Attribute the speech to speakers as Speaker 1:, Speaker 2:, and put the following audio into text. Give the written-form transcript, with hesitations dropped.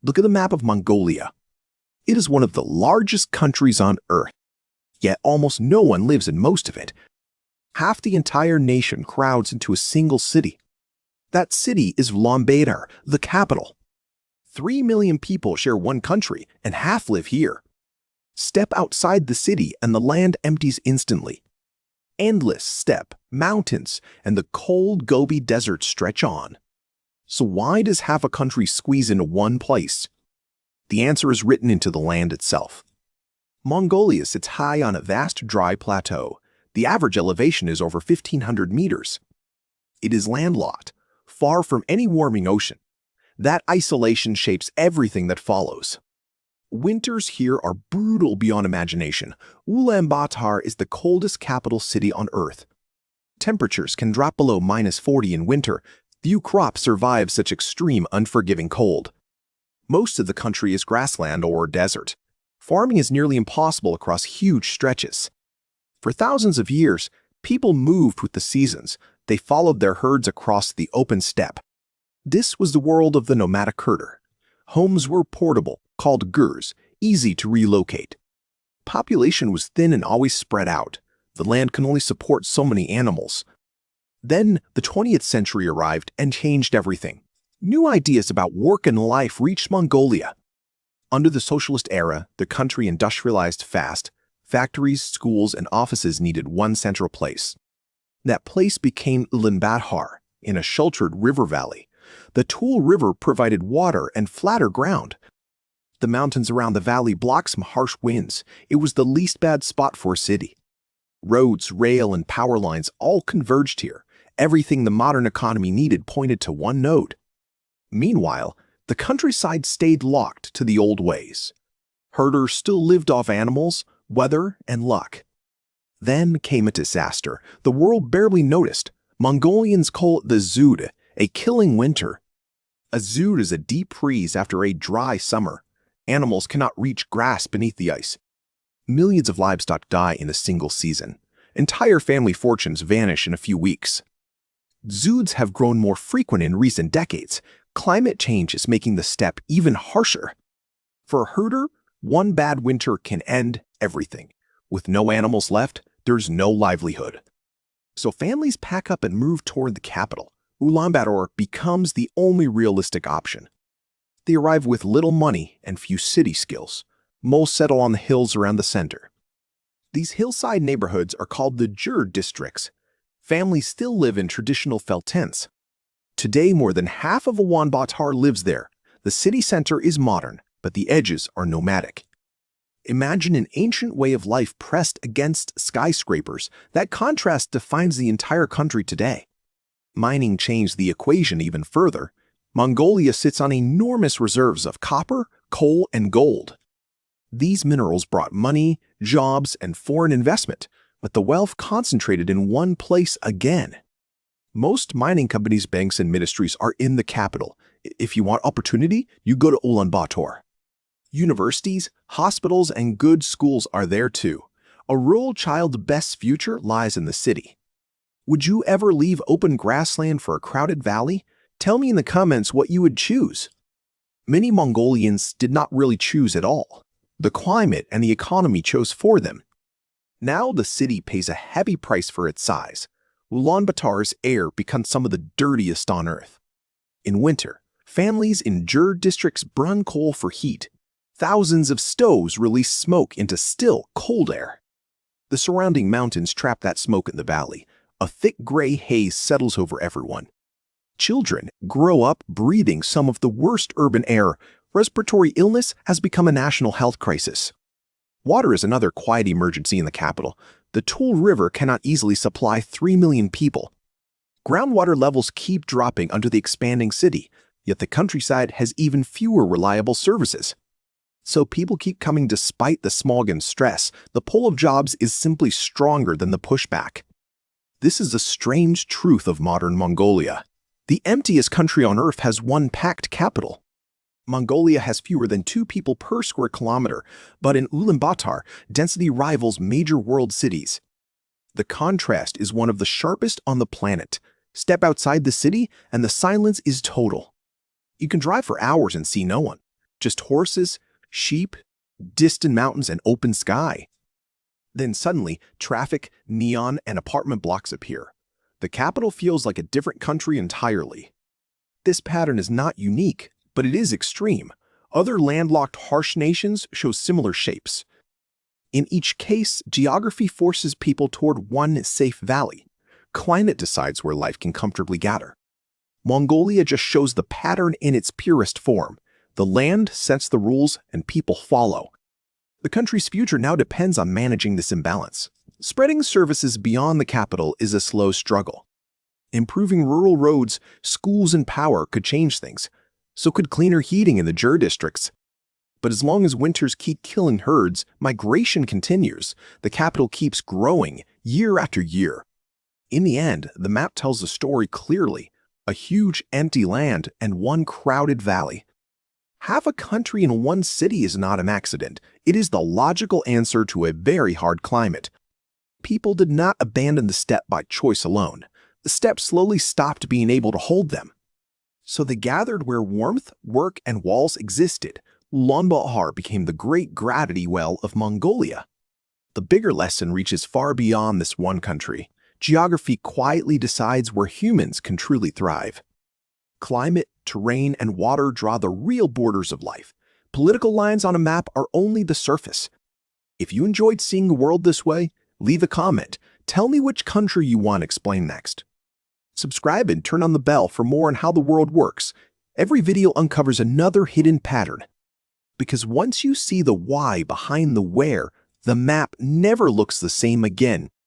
Speaker 1: Look at the map of Mongolia. It is one of the largest countries on Earth, yet almost no one lives in most of it. Half the entire nation crowds into a single city. That city is Ulaanbaatar, the capital. 3 million people share one country, and half live here. Step outside the city and the land empties instantly. Endless steppe, mountains, and the cold Gobi Desert stretch on. So why does half a country squeeze into one place? The answer is written into the land itself. Mongolia sits high on a vast dry plateau. The average elevation is over 1,500 meters. It is landlocked, far from any warming ocean. That isolation shapes everything that follows. Winters here are brutal beyond imagination. Ulaanbaatar is the coldest capital city on Earth. Temperatures can drop below -40 in winter. Few crops survive such extreme, unforgiving cold. Most of the country is grassland or desert. Farming is nearly impossible across huge stretches. For thousands of years, people moved with the seasons. They followed their herds across the open steppe. This was the world of the nomadic herder. Homes were portable, called gurs, easy to relocate. Population was thin and always spread out. The land can only support so many animals. Then the 20th century arrived and changed everything. New ideas about work and life reached Mongolia. Under the socialist era, the country industrialized fast. Factories, schools, and offices needed one central place. That place became Ulaanbaatar, in a sheltered river valley. The Tool River provided water and flatter ground. The mountains around the valley blocked some harsh winds. It was the least bad spot for a city. Roads, rail, and power lines all converged here. Everything the modern economy needed pointed to one node. Meanwhile, the countryside stayed locked to the old ways. Herders still lived off animals, weather, and luck. Then came a disaster the world barely noticed. Mongolians call it the Zud, a killing winter. A Zud is a deep freeze after a dry summer. Animals cannot reach grass beneath the ice. Millions of livestock die in a single season. Entire family fortunes vanish in a few weeks. Zuds have grown more frequent in recent decades. Climate change is making the steppe even harsher. For a herder, one bad winter can end everything. With no animals left, there's no livelihood. So families pack up and move toward the capital. Ulaanbaatar becomes the only realistic option. They arrive with little money and few city skills. Most settle on the hills around the center. These hillside neighborhoods are called the Jur districts. Families still live in traditional felt tents. Today, more than half of Ulaanbaatar lives there. The city center is modern, but the edges are nomadic. Imagine an ancient way of life pressed against skyscrapers. That contrast defines the entire country today. Mining changed the equation even further. Mongolia sits on enormous reserves of copper, coal, and gold. These minerals brought money, jobs, and foreign investment, but the wealth concentrated in one place again. Most mining companies, banks, and ministries are in the capital. If you want opportunity, you go to Ulaanbaatar. Universities, hospitals, and good schools are there too. A rural child's best future lies in the city. Would you ever leave open grassland for a crowded valley? Tell me in the comments what you would choose. Many Mongolians did not really choose at all. The climate and the economy chose for them. Now the city pays a heavy price for its size. Ulaanbaatar's air becomes some of the dirtiest on Earth. In winter, families in Jur districts burn coal for heat. Thousands of stoves release smoke into still, cold air. The surrounding mountains trap that smoke in the valley. A thick gray haze settles over everyone. Children grow up breathing some of the worst urban air. Respiratory illness has become a national health crisis. Water is another quiet emergency in the capital. The Tool River cannot easily supply 3 million people. Groundwater levels keep dropping under the expanding city, yet the countryside has even fewer reliable services. So people keep coming despite the smog and stress. The pull of jobs is simply stronger than the pushback. This is a strange truth of modern Mongolia. The emptiest country on Earth has one packed capital. Mongolia has fewer than 2 people per square kilometer, but in Ulaanbaatar, density rivals major world cities. The contrast is one of the sharpest on the planet. Step outside the city and the silence is total. You can drive for hours and see no one. just horses, sheep, distant mountains, and open sky. Then suddenly, traffic, neon, and apartment blocks appear. The capital feels like a different country entirely. This pattern is not unique, but it is extreme. Other landlocked, harsh nations show similar shapes. In each case, geography forces people toward one safe valley. Climate decides where life can comfortably gather. Mongolia just shows the pattern in its purest form. The land sets the rules and people follow. The country's future now depends on managing this imbalance. Spreading services beyond the capital is a slow struggle. Improving rural roads, schools, and power could change things. So could cleaner heating in the Jur districts. But as long as winters keep killing herds, migration continues. The capital keeps growing year after year. In the end, the map tells the story clearly: a huge empty land and one crowded valley. Half a country in one city is not an accident. It is the logical answer to a very hard climate. People did not abandon the steppe by choice alone. The steppe slowly stopped being able to hold them. So they gathered where warmth, work, and walls existed. Ulaanbaatar became the great gravity well of Mongolia. The bigger lesson reaches far beyond this one country. Geography quietly decides where humans can truly thrive. Climate, terrain, and water draw the real borders of life. Political lines on a map are only the surface. If you enjoyed seeing the world this way, leave a comment. Tell me which country you want explained next. Subscribe and turn on the bell for more on how the world works. Every video uncovers another hidden pattern. Because once you see the why behind the where, the map never looks the same again.